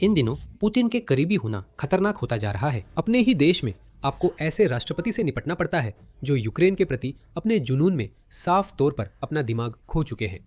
इन दिनों पुतिन के करीबी होना खतरनाक होता जा रहा है। अपने ही देश में आपको ऐसे राष्ट्रपति से निपटना पड़ता है जो यूक्रेन के प्रति अपने जुनून में साफ तौर पर अपना दिमाग खो चुके हैं।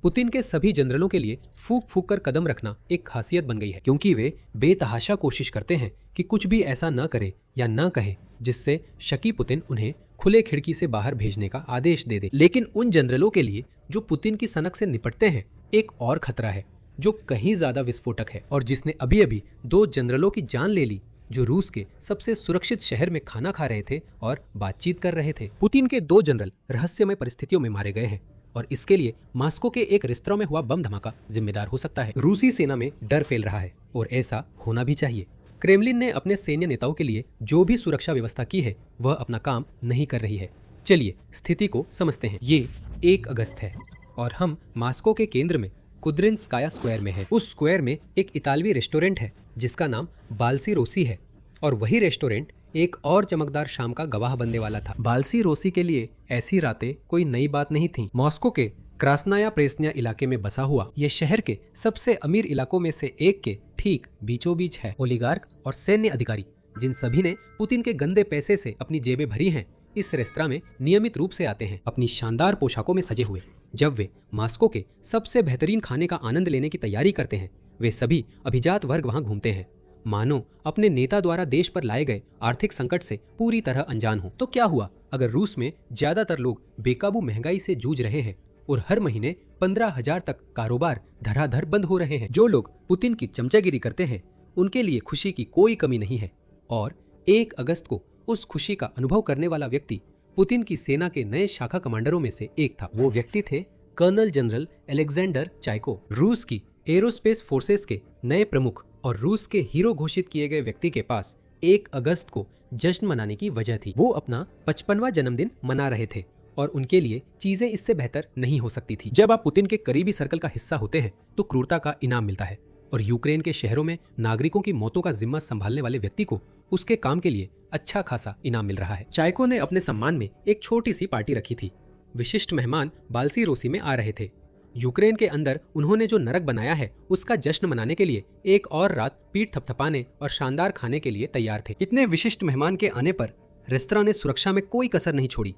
पुतिन के सभी जनरलों के लिए फूक फूक कर कदम रखना एक खासियत बन गई है, क्योंकि वे बेतहाशा कोशिश करते हैं कि कुछ भी ऐसा न करे या न कहे जिससे शकी पुतिन उन्हें खुले खिड़की से बाहर भेजने का आदेश दे दे। लेकिन उन जनरलों के लिए जो पुतिन की सनक से निपटते हैं, एक और खतरा है जो कहीं ज्यादा विस्फोटक है और जिसने अभी अभी 2 जनरलों की जान ले ली, जो रूस के सबसे सुरक्षित शहर में खाना खा रहे थे और बातचीत कर रहे थे। पुतिन के 2 जनरल रहस्यमय परिस्थितियों में मारे गए हैं और इसके लिए मॉस्को के एक रेस्तरां में हुआ बम धमाका जिम्मेदार हो सकता है। रूसी सेना में डर फैल रहा है और ऐसा होना भी चाहिए। क्रेमलिन ने अपने सैन्य नेताओं के लिए जो भी सुरक्षा व्यवस्था की है वह अपना काम नहीं कर रही है। चलिए स्थिति को समझते हैं। ये 1 अगस्त है और हम मॉस्को के केंद्र में कुद्रिनस्काया स्क्वायर में है। उस स्क्वायर में एक इतालवी रेस्टोरेंट है जिसका नाम बाल्सी रोसी है और वही रेस्टोरेंट एक और चमकदार शाम का गवाह बनने वाला था। बाल्सी रोसी के लिए ऐसी रातें कोई नई बात नहीं थी। मॉस्को के क्रास्नाया प्रेस्न्या इलाके में बसा हुआ यह शहर के सबसे अमीर इलाकों में से एक के ठीक बीचों बीच है। ओलिगार्क और सैन्य अधिकारी, जिन सभी ने पुतिन के गंदे पैसे से अपनी जेबें भरी हैं, इस रेस्तरां में नियमित रूप से आते हैं, अपनी शानदार पोशाकों में सजे हुए। जब वे मॉस्को के सबसे बेहतरीन खाने का आनंद लेने की तैयारी करते हैं, वे सभी अभिजात वर्ग वहां घूमते हैं, मानो अपने नेता द्वारा देश पर लाए गए आर्थिक संकट से पूरी तरह अनजान हो। तो क्या हुआ अगर रूस में ज्यादातर लोग बेकाबू महंगाई से जूझ रहे हैं और हर महीने 15,000 तक कारोबार धराधर बंद हो रहे हैं? जो लोग पुतिन की चमचागिरी करते हैं उनके लिए खुशी की कोई कमी नहीं है और 1 अगस्त को उस खुशी का अनुभव करने वाला व्यक्ति पुतिन की सेना के नए शाखा कमांडरों में से एक था। वो व्यक्ति थे कर्नल जनरल अलेक्जेंडर चाइको, रूस की एरोस्पेस फोर्सेस के नए प्रमुख। और रूस के हीरो घोषित किए गए व्यक्ति के पास 1 अगस्त को जश्न मनाने की वजह थी। वो अपना 55वां जन्मदिन मना रहे थे और उनके लिए चीजें इससे बेहतर नहीं हो सकती थी। जब आप पुतिन के करीबी सर्कल का हिस्सा होते हैं तो क्रूरता का इनाम मिलता है और यूक्रेन के शहरों में नागरिकों की मौतों का जिम्मा संभालने वाले व्यक्ति को उसके काम के लिए अच्छा खासा इनाम मिल रहा है। चाइको ने अपने सम्मान में एक छोटी सी पार्टी रखी थी। विशिष्ट मेहमान बाल्सी रोसी में आ रहे थे। यूक्रेन के अंदर उन्होंने जो नरक बनाया है उसका जश्न मनाने के लिए एक और रात पीठ थपथपाने और शानदार खाने के लिए तैयार थे। इतने विशिष्ट मेहमान के आने पर रेस्तरां ने सुरक्षा में कोई कसर नहीं छोड़ी।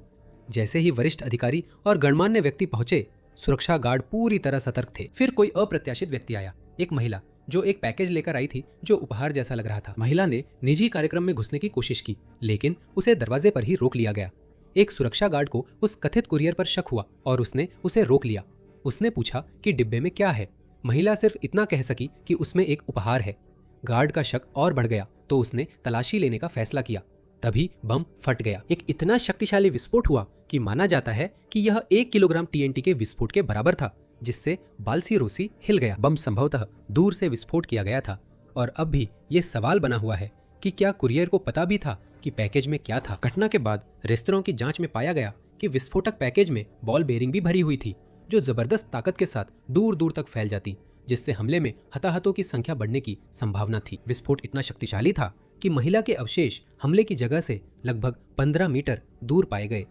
जैसे ही वरिष्ठ अधिकारी और गणमान्य व्यक्ति पहुंचे, सुरक्षा गार्ड पूरी तरह सतर्क थे। फिर कोई अप्रत्याशित व्यक्ति आया, एक महिला जो एक पैकेज लेकर आई थी जो उपहार जैसा लग रहा था। महिला ने निजी कार्यक्रम में घुसने की कोशिश की, लेकिन उसे दरवाजे पर ही रोक लिया गया। एक सुरक्षा गार्ड को उस कथित कुरियर पर शक हुआ और उसने उसे रोक लिया। उसने पूछा कि डिब्बे में क्या है। महिला सिर्फ इतना कह सकी कि उसमें एक उपहार है। गार्ड का शक और बढ़ गया तो उसने तलाशी लेने का फैसला किया। तभी बम फट गया। एक इतना शक्तिशाली विस्फोट हुआ कि माना जाता है कि यह 1 किलोग्राम TNT के विस्फोट के बराबर था, जिससे बाल्सी रोसी हिल गया। बम संभवतः दूर से विस्फोट किया गया था और अब भी ये सवाल बना हुआ है कि क्या कुरियर को पता भी था कि पैकेज में क्या था। घटना के बाद रेस्तरां की जांच में पाया गया कि विस्फोटक पैकेज में बॉल बेरिंग भी भरी हुई थी, जो जबरदस्त ताकत के साथ दूर दूर तक फैल जाती, जिससे हमले में हताहतों की संख्या बढ़ने की संभावना थी। विस्फोट इतना शक्तिशाली था कि महिला के अवशेष हमले की जगह से लगभग 15 मीटर दूर पाए गए।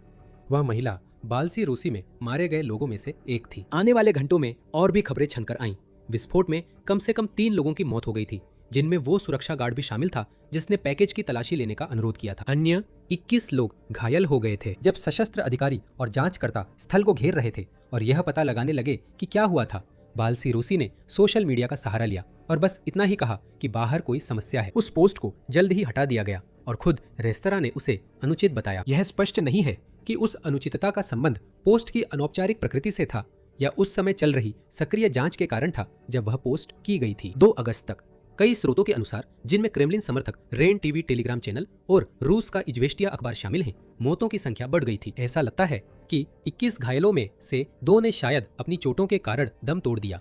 वह महिला बाल्सी रोसी में मारे गए लोगों में से एक थी। आने वाले घंटों में और भी खबरें छनकर आईं। विस्फोट में कम से कम 3 लोगों की मौत हो गई थी, जिनमें वो सुरक्षा गार्ड भी शामिल था जिसने पैकेज की तलाशी लेने का अनुरोध किया था। अन्य 21 लोग घायल हो गए थे। जब सशस्त्र अधिकारी और जांचकर्ता स्थल को घेर रहे थे और यह पता लगाने लगे कि क्या हुआ था, बाल्सी रोसी ने सोशल मीडिया का सहारा लिया और बस इतना ही कहा कि बाहर कोई समस्या है। उस पोस्ट को जल्द ही हटा दिया गया और खुद रेस्तरां ने उसे अनुचित बताया। यह स्पष्ट नहीं है कि उस अनुचितता का संबंध पोस्ट की अनौपचारिक प्रकृति से था या उस समय चल रही सक्रिय जांच के कारण था जब वह पोस्ट की गई थी। 2 अगस्त तक कई स्रोतों के अनुसार, जिनमें क्रेमलिन समर्थक रेन टीवी टेलीग्राम चैनल और रूस का इजवेस्टिया अखबार शामिल हैं, मौतों की संख्या बढ़ गई थी। ऐसा लगता है कि 21 घायलों में से 2 ने शायद अपनी चोटों के कारण दम तोड़ दिया।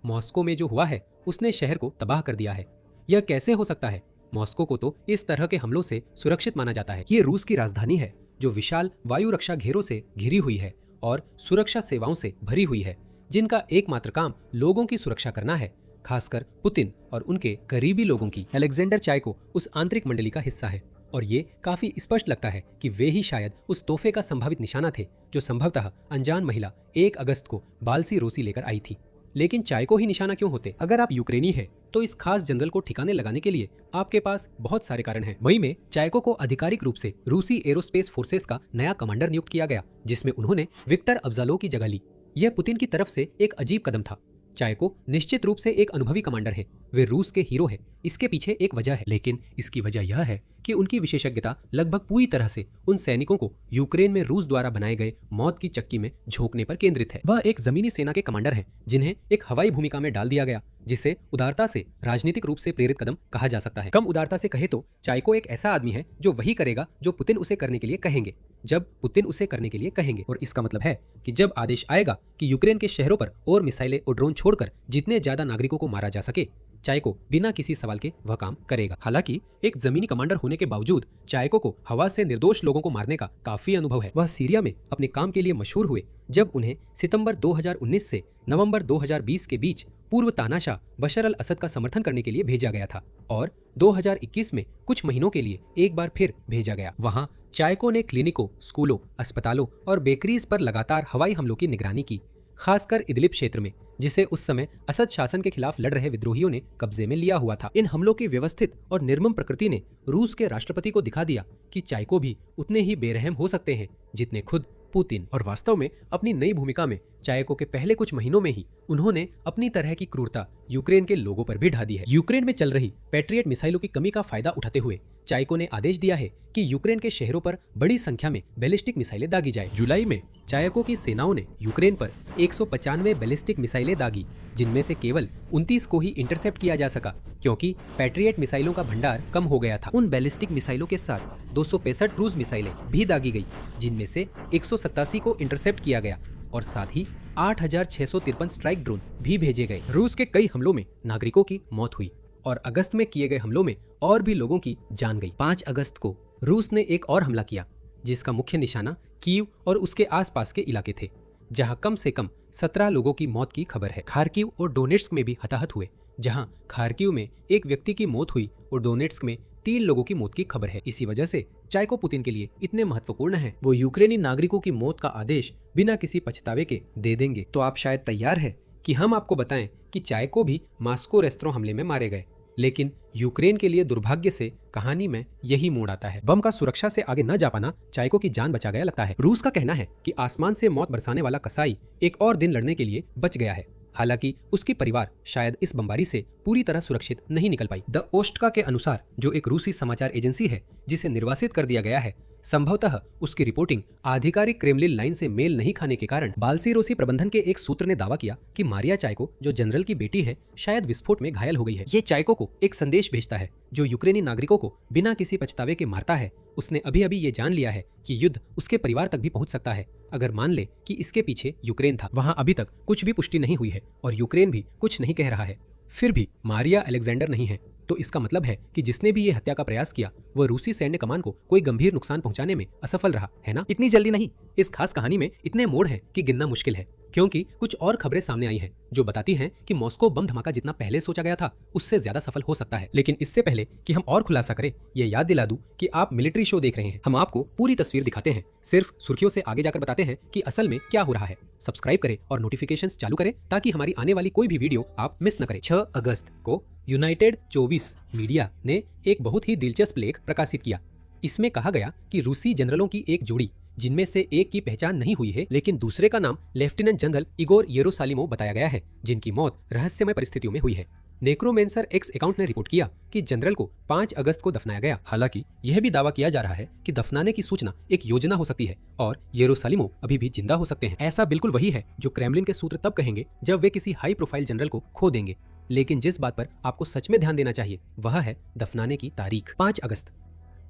मॉस्को में जो हुआ है उसने शहर को तबाह कर दिया है। यह कैसे हो सकता है? मॉस्को को तो इस तरह के हमलों से सुरक्षित माना जाता है। ये रूस की राजधानी है जो विशाल वायु रक्षा घेरों से घिरी हुई है और सुरक्षा सेवाओं से भरी हुई है, जिनका एकमात्र काम लोगों की सुरक्षा करना है, खासकर पुतिन और उनके करीबी लोगों की। अलेक्जेंडर चाइको उस आंतरिक मंडली का हिस्सा है और ये काफी स्पष्ट लगता है कि वे ही शायद उस तोहफे का संभावित निशाना थे जो संभवतः अनजान महिला 1 अगस्त को बाल्सी रोसी लेकर आई थी। लेकिन चायको ही निशाना क्यों होते? अगर आप यूक्रेनी है तो इस खास जनरल को ठिकाने लगाने के लिए आपके पास बहुत सारे कारण हैं। मई में चायको को आधिकारिक रूप से रूसी एरोस्पेस फोर्सेस का नया कमांडर नियुक्त किया गया, जिसमें उन्होंने विक्टर अब्जालोव की जगह ली। यह पुतिन की तरफ से एक अजीब कदम था। चायको निश्चित रूप से एक अनुभवी कमांडर है, वे रूस के हीरो है। इसके पीछे एक वजह है, लेकिन इसकी वजह यह है कि उनकी विशेषज्ञता लगभग पूरी तरह से उन सैनिकों को यूक्रेन में रूस द्वारा बनाए गए मौत की चक्की में झोंकने पर केंद्रित है। वह एक जमीनी सेना के कमांडर हैं, जिन्हें एक हवाई भूमिका में डाल दिया गया, जिसे उदारता से राजनीतिक रूप से प्रेरित कदम कहा जा सकता है। कम उदारता से कहे तो चायको एक ऐसा आदमी है जो वही करेगा जो पुतिन उसे करने के लिए कहेंगे, जब पुतिन उसे करने के लिए कहेंगे। और इसका मतलब है कि जब आदेश आएगा कि यूक्रेन के शहरों पर और मिसाइलें और ड्रोन छोड़कर जितने ज्यादा नागरिकों को मारा जा सके, चायको बिना किसी सवाल के वह काम करेगा। हालांकि एक जमीनी कमांडर होने के बावजूद चायको को हवा से निर्दोष लोगों को मारने का काफी अनुभव है। वह सीरिया में अपने काम के लिए मशहूर हुए, जब उन्हें सितंबर 2019 से नवंबर 2020 के बीच पूर्व तानाशाह बशर अल असद का समर्थन करने के लिए भेजा गया था और 2021 में कुछ महीनों के लिए एक बार फिर भेजा गया। वहां चायको ने क्लिनिकों, स्कूलों, अस्पतालों और बेकरीज पर लगातार हवाई हमलों की निगरानी की, खासकर इदलिब क्षेत्र में, जिसे उस समय असद शासन के खिलाफ लड़ रहे विद्रोहियों ने कब्जे में लिया हुआ था। इन हमलों की व्यवस्थित और निर्मम प्रकृति ने रूस के राष्ट्रपति को दिखा दिया कि चायको भी उतने ही बेरहम हो सकते हैं जितने खुद पुतिन। और वास्तव में अपनी नई भूमिका में चायको के पहले कुछ महीनों में ही उन्होंने अपनी तरह की क्रूरता यूक्रेन के लोगों पर भी ढा दी है। यूक्रेन में चल रही पैट्रियट मिसाइलों की कमी का फायदा उठाते हुए चायको ने आदेश दिया है कि यूक्रेन के शहरों पर बड़ी संख्या में बैलिस्टिक मिसाइलें दागी जाए। जुलाई में चायको की सेनाओं ने यूक्रेन पर 195 बैलिस्टिक मिसाइलें दागी, जिनमें से केवल 29 को ही इंटरसेप्ट किया जा सका, क्योंकि पैट्रियट मिसाइलों का भंडार कम हो गया था। उन बैलिस्टिक मिसाइलों के साथ 265 क्रूज मिसाइलें भी दागी गई, जिनमें से 187 को इंटरसेप्ट किया गया और साथ ही 8,653 स्ट्राइक ड्रोन भी भेजे गए। रूस के कई हमलों में नागरिकों की मौत हुई और अगस्त में किए गए हमलों में और भी लोगों की जान गई। 5 अगस्त को रूस ने एक और हमला किया, जिसका मुख्य निशाना कीव और उसके आसपास के इलाके थे, जहां कम से कम 17 लोगों की मौत की खबर है। खार्किव और डोनेट्स्क में भी हताहत हुए, जहां खार्किव में एक व्यक्ति की मौत हुई और डोनेट्स्क में 3 लोगों की मौत की खबर है। इसी वजह से चायको पुतिन के लिए इतने महत्वपूर्ण हैं। वो यूक्रेनी नागरिकों की मौत का आदेश बिना किसी पछतावे के दे देंगे। तो आप शायद तैयार है कि हम आपको बताएं कि चायको भी मास्को रेस्तरां हमले में मारे गए, लेकिन यूक्रेन के लिए दुर्भाग्य से कहानी में यही मोड़ आता है। बम का सुरक्षा से आगे न जा पाना चायको की जान बचा गया लगता है। रूस का कहना है कि आसमान से मौत बरसाने वाला कसाई एक और दिन लड़ने के लिए बच गया है। हालांकि उसकी परिवार शायद इस बमबारी से पूरी तरह सुरक्षित नहीं निकल पाई। द ओस्टका के अनुसार, जो एक रूसी समाचार एजेंसी है जिसे निर्वासित कर दिया गया है, संभवतः उसकी रिपोर्टिंग आधिकारिक क्रेमलिन लाइन से मेल नहीं खाने के कारण बाल्सीरोसी प्रबंधन के एक सूत्र ने दावा किया कि मारिया चायको, जो जनरल की बेटी है, शायद विस्फोट में घायल हो गई है। ये चायको को एक संदेश भेजता है, जो यूक्रेनी नागरिकों को बिना किसी पछतावे के मारता है। उसने अभी अभी ये जान लिया है कि युद्ध उसके परिवार तक भी पहुंच सकता है, अगर मान ले कि इसके पीछे यूक्रेन था। वहां अभी तक कुछ भी पुष्टि नहीं हुई है और यूक्रेन भी कुछ नहीं कह रहा है। फिर भी मारिया अलेक्जेंडर नहीं है, तो इसका मतलब है कि जिसने भी ये हत्या का प्रयास किया वह रूसी सैन्य कमान को कोई गंभीर नुकसान पहुंचाने में असफल रहा है ना। इतनी जल्दी नहीं। इस खास कहानी में इतने मोड़ हैं कि गिनना मुश्किल है, क्योंकि कुछ और खबरें सामने आई हैं जो बताती हैं कि मॉस्को बम धमाका जितना पहले सोचा गया था उससे ज्यादा सफल हो सकता है। लेकिन इससे पहले कि हम और खुलासा करें, ये याद दिला दूं कि आप मिलिट्री शो देख रहे हैं। हम आपको पूरी तस्वीर दिखाते हैं, सिर्फ सुर्खियों से आगे जाकर बताते हैं कि असल में क्या हो रहा है। सब्सक्राइब करें और नोटिफिकेशंस चालू करें ताकि हमारी आने वाली कोई भी वीडियो आप मिस न करें। 6 अगस्त को यूनाइटेड 24 मीडिया ने एक बहुत ही दिलचस्प लेख प्रकाशित किया। इसमें कहा गया कि रूसी जनरलों की एक जोड़ी, जिनमें से एक की पहचान नहीं हुई है लेकिन दूसरे का नाम लेफ्टिनेंट जनरल इगोर येरूसालिमोव बताया गया है, जिनकी मौत रहस्यमय परिस्थितियों में हुई है। नेक्रोमेंसर एक्स अकाउंट ने रिपोर्ट किया कि जनरल को 5 अगस्त को दफनाया गया। हालांकि यह भी दावा किया जा रहा है कि दफनाने की सूचना एक योजना हो सकती है और येरूसालिमोव अभी भी जिंदा हो सकते हैं। ऐसा बिल्कुल वही है जो क्रेमलिन के सूत्र तब कहेंगे जब वे किसी हाई प्रोफाइल जनरल को खो देंगे। लेकिन जिस बात पर आपको सच में ध्यान देना चाहिए वह है दफनाने की तारीख। 5 अगस्त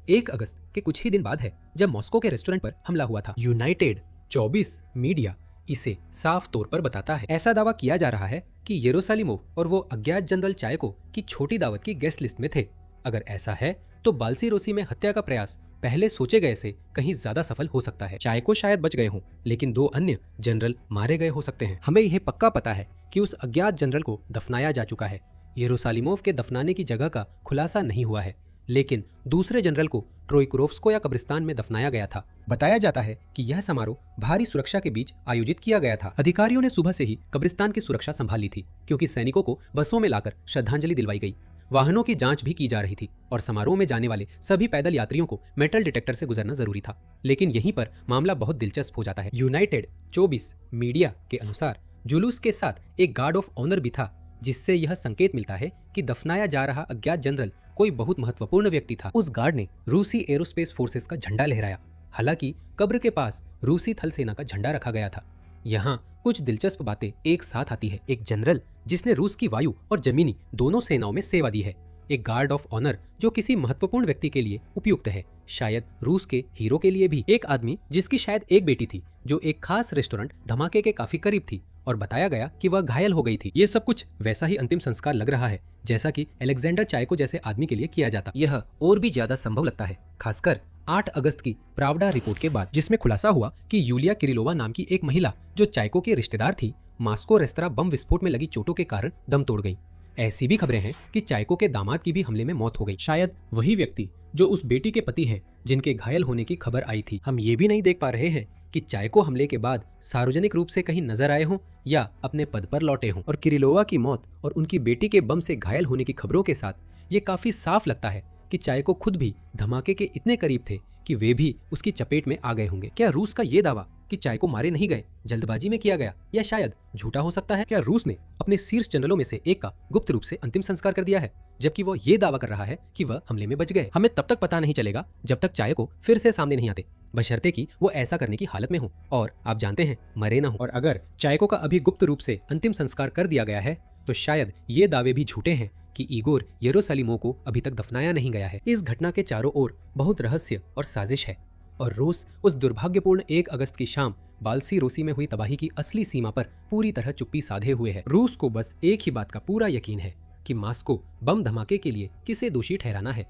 1 अगस्त के कुछ ही दिन बाद है जब मॉस्को के रेस्टोरेंट पर हमला हुआ था। यूनाइटेड 24 मीडिया इसे साफ तौर पर बताता है। ऐसा दावा किया जा रहा है कि येरूसालिमोव और वो अज्ञात जनरल चायको की छोटी दावत की गेस्ट लिस्ट में थे। अगर ऐसा है तो बाल्सीरोसी में हत्या का प्रयास पहले सोचे गए से कहीं ज्यादा सफल हो सकता है। चायको शायद बच गए हों, लेकिन 2 अन्य जनरल मारे गए हो सकते हैं। हमें यह पक्का पता है कि उस अज्ञात जनरल को दफनाया जा चुका है। येरूसालिमोव के दफनाने की जगह का खुलासा नहीं हुआ है, लेकिन दूसरे जनरल को ट्रोइकुरोव्स्कोया कब्रिस्तान में दफनाया गया था। बताया जाता है कि यह समारोह भारी सुरक्षा के बीच आयोजित किया गया था। अधिकारियों ने सुबह से ही कब्रिस्तान की सुरक्षा संभाली थी, क्योंकि सैनिकों को बसों में लाकर श्रद्धांजलि दिलवाई गई। वाहनों की जांच भी की जा रही थी और समारोह में जाने वाले सभी पैदल यात्रियों को मेटल डिटेक्टर से गुजरना जरूरी था। लेकिन यहीं पर मामला बहुत दिलचस्प हो जाता है। यूनाइटेड 24 मीडिया के अनुसार जुलूस के साथ एक गार्ड ऑफ ऑनर भी था, जिससे यह संकेत मिलता है कि दफनाया जा रहा अज्ञात जनरल कोई बहुत महत्वपूर्ण व्यक्ति था। उस गार्ड ने रूसी एरोस्पेस फोर्सेस का झंडा लहराया। हालांकि कब्र के पास रूसी थल सेना का झंडा रखा गया था। यहाँ कुछ दिलचस्प बातें एक साथ आती है। एक जनरल जिसने रूस की वायु और जमीनी दोनों सेनाओं में सेवा दी है, एक गार्ड ऑफ ऑनर जो किसी महत्वपूर्ण व्यक्ति के लिए उपयुक्त है, शायद रूस के हीरो के लिए भी, एक आदमी जिसकी शायद एक बेटी थी जो एक खास रेस्टोरेंट धमाके के काफी करीब थी और बताया गया कि वह घायल हो गई थी। ये सब कुछ वैसा ही अंतिम संस्कार लग रहा है जैसा कि अलेक्जेंडर चायको जैसे आदमी के लिए किया जाता। यह और भी ज्यादा संभव लगता है, खासकर 8 अगस्त की प्रावडा रिपोर्ट के बाद, जिसमें खुलासा हुआ कि यूलिया किरिलोवा नाम की एक महिला जो चायको की रिश्तेदार थी, मास्को रेस्तरां बम विस्फोट में लगी चोटों के कारण दम तोड़ गई। ऐसी भी खबरें हैं कि चायको के दामाद की भी हमले में मौत हो गई। शायद वही व्यक्ति जो उस बेटी के पति हैं जिनके घायल होने की खबर आई थी। हम ये भी नहीं देख पा रहे हैं कि चायको हमले के बाद सार्वजनिक रूप से कहीं नजर आए हों या अपने पद पर लौटे हों। और किरिलोवा की मौत और उनकी बेटी के बम से घायल होने की खबरों के साथ ये काफी साफ लगता है कि चायको खुद भी धमाके के इतने करीब थे कि वे भी उसकी चपेट में आ गए होंगे। क्या रूस का ये दावा कि चायको मारे नहीं गए जल्दबाजी में किया गया, या शायद झूठा हो सकता है? क्या रूस ने अपने शीर्ष जनरलों में से एक का गुप्त रूप से अंतिम संस्कार कर दिया है, जबकि वो ये दावा कर रहा है कि वह हमले में बच गए? हमें तब तक पता नहीं चलेगा जब तक चायको फिर से सामने नहीं आते, बशर्ते कि वो ऐसा करने की हालत में हो और आप जानते हैं मरे ना हो। और अगर चायको का अभी गुप्त रूप से अंतिम संस्कार कर दिया गया है तो शायद ये दावे भी झूठे हैं कि इगोर येरूशलेमों को अभी तक दफनाया नहीं गया है। इस घटना के चारों ओर बहुत रहस्य और साजिश है और रूस उस दुर्भाग्यपूर्ण 1 अगस्त की शाम बाल्सी रोसी में हुई तबाही की असली सीमा पर पूरी तरह चुप्पी साधे हुए है। रूस को बस एक ही बात का पूरा यकीन है कि मास्को बम धमाके के लिए किसे दोषी ठहराना है।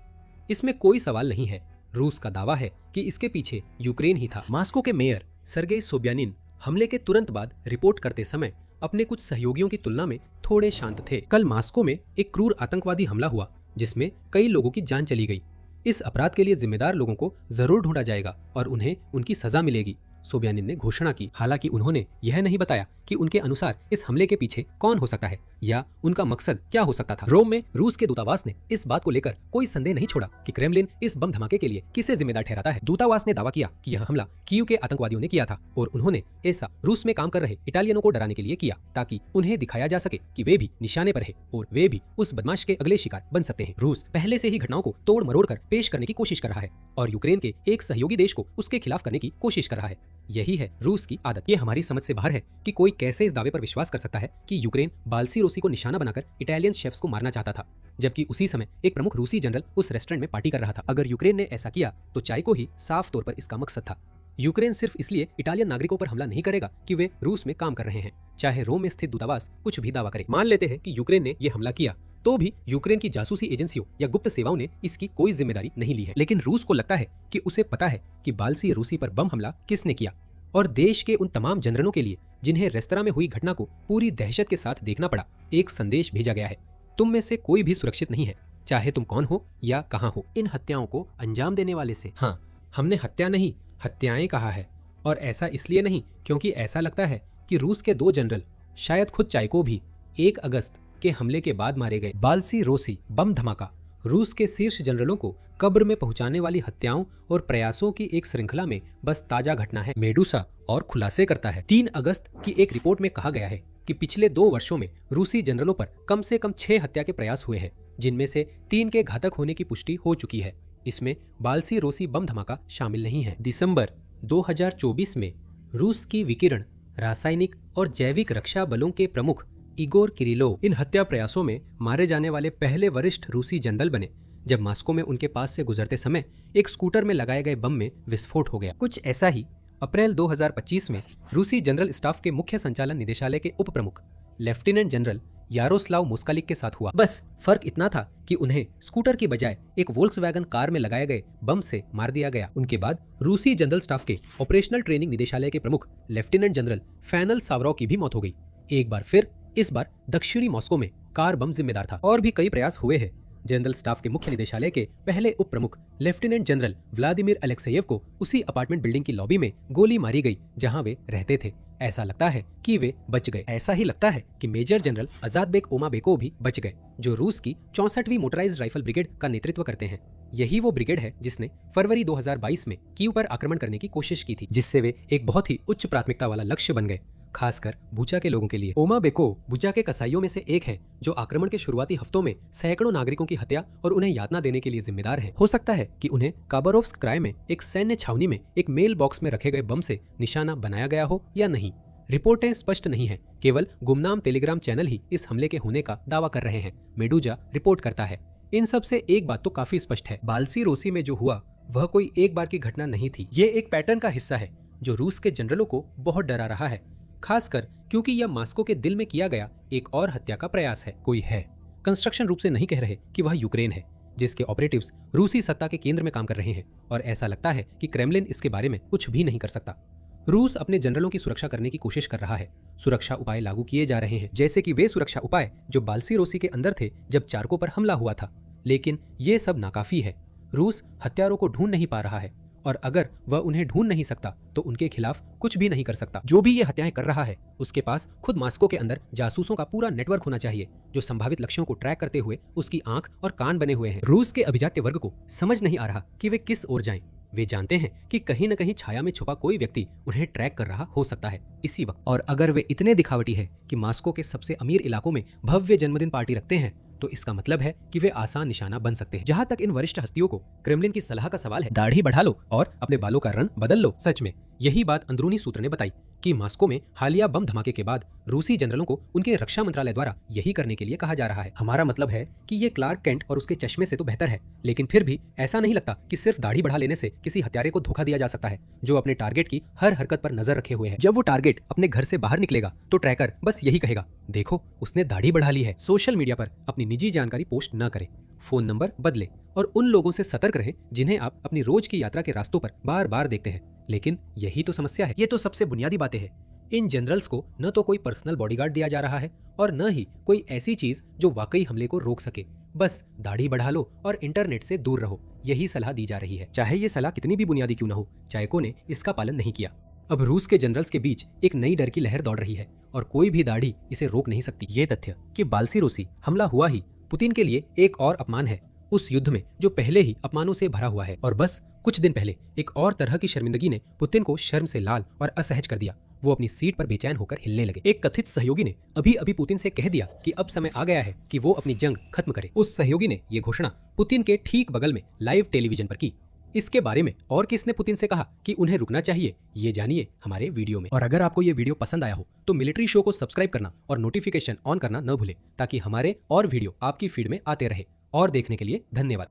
इसमें कोई सवाल नहीं है। रूस का दावा है कि इसके पीछे यूक्रेन ही था। मास्को के मेयर सर्गेई सोब्यानिन हमले के तुरंत बाद रिपोर्ट करते समय अपने कुछ सहयोगियों की तुलना में थोड़े शांत थे। कल मास्को में एक क्रूर आतंकवादी हमला हुआ जिसमें कई लोगों की जान चली गई। इस अपराध के लिए जिम्मेदार लोगों को जरूर ढूंढा जाएगा और उन्हें उनकी सजा मिलेगी, सोब्यानिन ने घोषणा की। हालांकि उन्होंने यह नहीं बताया कि उनके अनुसार इस हमले के पीछे कौन हो सकता है या उनका मकसद क्या हो सकता था। रोम में रूस के दूतावास ने इस बात को लेकर कोई संदेह नहीं छोड़ा कि क्रेमलिन इस बम धमाके के लिए किसे जिम्मेदार ठहराता है। दूतावास ने दावा किया कि यह हमला कीव के आतंकवादियों ने किया था और उन्होंने ऐसा रूस में काम कर रहे इटालियनों को डराने के लिए किया, ताकि उन्हें दिखाया जा सके कि वे भी निशाने पर है और वे भी उस बदमाश के अगले शिकार बन सकते हैं। रूस पहले से ही घटनाओं को तोड़ मरोड़ कर पेश करने की कोशिश कर रहा है और यूक्रेन के एक सहयोगी देश को उसके खिलाफ करने की कोशिश कर रहा है। यही है रूस की आदत। ये हमारी समझ से बाहर है कि कोई कैसे इस दावे पर विश्वास कर सकता है कि यूक्रेन बाल्सी रोसी को निशाना बनाकर इटालियन शेफ्स को मारना चाहता था, जबकि उसी समय एक प्रमुख रूसी जनरल उस रेस्टोरेंट में पार्टी कर रहा था। अगर यूक्रेन ने ऐसा किया तो चायको ही साफ तौर पर इसका मकसद था। यूक्रेन सिर्फ इसलिए इटालियन नागरिकों पर हमला नहीं करेगा कि वे रूस में काम कर रहे हैं, चाहे रोम में स्थित दूतावास कुछ भी दावा करे। मान लेते हैं कि यूक्रेन ने यह हमला किया, तो भी यूक्रेन की जासूसी एजेंसियों या गुप्त सेवाओं ने इसकी कोई जिम्मेदारी नहीं ली है। लेकिन रूस को लगता है कि उसे पता है कि बाल्सी रूसी पर बम हमला किसने किया, और देश के उन तमाम जनरलों के लिए जिन्हें रेस्तरां में हुई घटना को पूरी दहशत के साथ देखना पड़ा, एक संदेश भेजा गया है। तुम में से कोई भी सुरक्षित नहीं है, चाहे तुम कौन हो या कहां हो। इन हत्याओं को अंजाम देने वाले से, हाँ, हमने हत्या नहीं हत्याएं कहा है, और ऐसा इसलिए नहीं क्योंकि ऐसा लगता है कि रूस के 2 जनरल, शायद खुद चायको भी, 1 अगस्त के हमले के बाद मारे गए। बाल्सी रोसी बम धमाका रूस के शीर्ष जनरलों को कब्र में पहुंचाने वाली हत्याओं और प्रयासों की एक श्रृंखला में बस ताजा घटना है। मेडुसा और खुलासे करता है। 3 अगस्त की एक रिपोर्ट में कहा गया है कि पिछले 2 वर्षों में रूसी जनरलों पर कम से कम 6 हत्या के प्रयास हुए हैं, जिनमें से 3 के घातक होने की पुष्टि हो चुकी है। इसमें बाल्सी रोसी बम धमाका शामिल नहीं है। दिसंबर 2024 में रूस की विकिरण, रासायनिक और जैविक रक्षा बलों के प्रमुख इगोर किरिलोव इन हत्या प्रयासों में मारे जाने वाले पहले वरिष्ठ रूसी जनरल बने, जब मास्को में उनके पास से गुजरते समय एक स्कूटर में लगाए गए बम में विस्फोट हो गया। कुछ ऐसा ही अप्रैल 2025 में रूसी जनरल स्टाफ के मुख्य संचालन निदेशालय के उप प्रमुख लेफ्टिनेंट जनरल यारोस्लाव मोस्कालिक के साथ हुआ। बस फर्क इतना था कि उन्हें स्कूटर की बजाय एक वोल्क्सवैगन कार में लगाए गए बम से मार दिया गया। उनके बाद रूसी जनरल स्टाफ के ऑपरेशनल ट्रेनिंग निदेशालय के प्रमुख लेफ्टिनेंट जनरल फैनल सावरॉव की भी मौत हो गई। एक बार फिर, इस बार दक्षिणी मॉस्को में कार बम जिम्मेदार था। और भी कई प्रयास हुए हैं जनरल स्टाफ के मुख्य निदेशालय के पहले उप प्रमुख लेफ्टिनेंट जनरल व्लादिमीर अलेक्सेयेव को उसी अपार्टमेंट बिल्डिंग की लॉबी में गोली मारी गई जहां वे रहते थे। ऐसा लगता है कि वे बच गए। ऐसा ही लगता है कि मेजर जनरल आजादबेक ओमाबेको भी बच गए, जो रूस की 64वीं मोटराइज्ड राइफल ब्रिगेड का नेतृत्व करते हैं। यही वो ब्रिगेड है जिसने फरवरी 2022 में कीव पर आक्रमण करने की कोशिश की थी, जिससे वे एक बहुत ही उच्च प्राथमिकता वाला लक्ष्य बन गए, खासकर बुचा के लोगों के लिए। ओमाबेको बुचा के कसाईयों में से एक है जो आक्रमण के शुरुआती हफ्तों में सैकड़ों नागरिकों की हत्या और उन्हें यातना देने के लिए जिम्मेदार है। हो सकता है कि उन्हें काबारोव्स्क क्राय में एक सैन्य छावनी में एक मेल बॉक्स में रखे गए बम से निशाना बनाया गया हो या नहीं। रिपोर्टें स्पष्ट नहीं है, केवल गुमनाम टेलीग्राम चैनल ही इस हमले के होने का दावा कर रहे हैं, मेडूजा रिपोर्ट करता है। इन सब से एक बात तो काफी स्पष्ट है, बाल्सी-रोसी में जो हुआ वह कोई एक बार की घटना नहीं थी। ये एक पैटर्न का हिस्सा है जो रूस के जनरलों को बहुत डरा रहा है, खासकर क्योंकि यह मास्को के दिल में किया गया एक और हत्या का प्रयास है। कोई है, कंस्ट्रक्शन रूप से नहीं कह रहे कि वह यूक्रेन है, जिसके ऑपरेटिव्स रूसी सत्ता के केंद्र में काम कर रहे हैं, और ऐसा लगता है कि क्रेमलिन इसके बारे में कुछ भी नहीं कर सकता। रूस अपने जनरलों की सुरक्षा करने की कोशिश कर रहा है। सुरक्षा उपाय लागू किए जा रहे हैं, जैसे कि वे सुरक्षा उपाय जो बाल्सी-रोसी के अंदर थे जब चारकों पर हमला हुआ था। लेकिन ये सब नाकाफी है। रूस हत्यारों को ढूंढ नहीं पा रहा है, और अगर वह उन्हें ढूंढ नहीं सकता तो उनके खिलाफ कुछ भी नहीं कर सकता। जो भी ये हत्याएं कर रहा है उसके पास खुद मास्को के अंदर जासूसों का पूरा नेटवर्क होना चाहिए जो संभावित लक्ष्यों को ट्रैक करते हुए उसकी आंख और कान बने हुए हैं। रूस के अभिजात्य वर्ग को समझ नहीं आ रहा कि वे किस ओर जाएं। वे जानते हैं कि कहीं न कहीं छाया में छुपा कोई व्यक्ति उन्हें ट्रैक कर रहा हो सकता है इसी वक्त। और अगर वे इतने दिखावटी है कि मास्को के सबसे अमीर इलाकों में भव्य जन्मदिन पार्टी रखते हैं, तो इसका मतलब है कि वे आसान निशाना बन सकते हैं। जहां तक इन वरिष्ठ हस्तियों को क्रेमलिन की सलाह का सवाल है, दाढ़ी बढ़ा लो और अपने बालों का रंग बदल लो। सच में यही बात अंदरूनी सूत्र ने बताई कि मास्को में हालिया बम धमाके के बाद रूसी जनरलों को उनके रक्षा मंत्रालय द्वारा यही करने के लिए कहा जा रहा है। हमारा मतलब है कि ये क्लार्क केंट और उसके चश्मे से तो बेहतर है, लेकिन फिर भी ऐसा नहीं लगता कि सिर्फ दाढ़ी बढ़ा लेने से किसी हत्यारे को धोखा दिया जा सकता है जो अपने टारगेट की हर हरकत पर नजर रखे हुए है। जब वो टारगेट अपने घर से बाहर निकलेगा तो ट्रैकर बस यही कहेगा, देखो उसने दाढ़ी बढ़ा ली है। सोशल मीडिया पर अपनी निजी जानकारी पोस्ट न करें, फोन नंबर बदले और उन लोगों से सतर्क रहें जिन्हें आप अपनी रोज की यात्रा के रास्तों पर बार बार देखते हैं। लेकिन यही तो समस्या है। ये तो सबसे बुनियादी बातें हैं। इन जनरल्स को न तो कोई पर्सनल बॉडीगार्ड दिया जा रहा है और न ही कोई ऐसी चीज जो वाकई हमले को रोक सके। बस दाढ़ी बढ़ा लो और इंटरनेट से दूर रहो, यही सलाह दी जा रही है। चाहे ये सलाह कितनी भी बुनियादी क्यों न हो, चायको ने इसका पालन नहीं किया। अब रूस के जनरल्स के बीच एक नई डर की लहर दौड़ रही है और कोई भी दाढ़ी इसे रोक नहीं सकती। ये तथ्य कि बाल्सी-रोसी हमला हुआ ही पुतिन के लिए एक और अपमान है, उस युद्ध में जो पहले ही अपमानों से भरा हुआ है। और बस कुछ दिन पहले एक और तरह की शर्मिंदगी ने पुतिन को शर्म से लाल और असहज कर दिया। वो अपनी सीट पर बेचैन होकर हिलने लगे। एक कथित सहयोगी ने अभी अभी पुतिन से कह दिया कि अब समय आ गया है कि वो अपनी जंग खत्म करे। उस सहयोगी ने ये घोषणा पुतिन के ठीक बगल में लाइव टेलीविजन पर की। इसके बारे में और किसने पुतिन से कहा कि उन्हें रुकना चाहिए, ये जानिए हमारे वीडियो में। और अगर आपको ये वीडियो पसंद आया हो तो मिलिट्री शो को सब्सक्राइब करना और नोटिफिकेशन ऑन करना न भूले, ताकि हमारे और वीडियो आपकी फीड में आते रहे। और देखने के लिए धन्यवाद।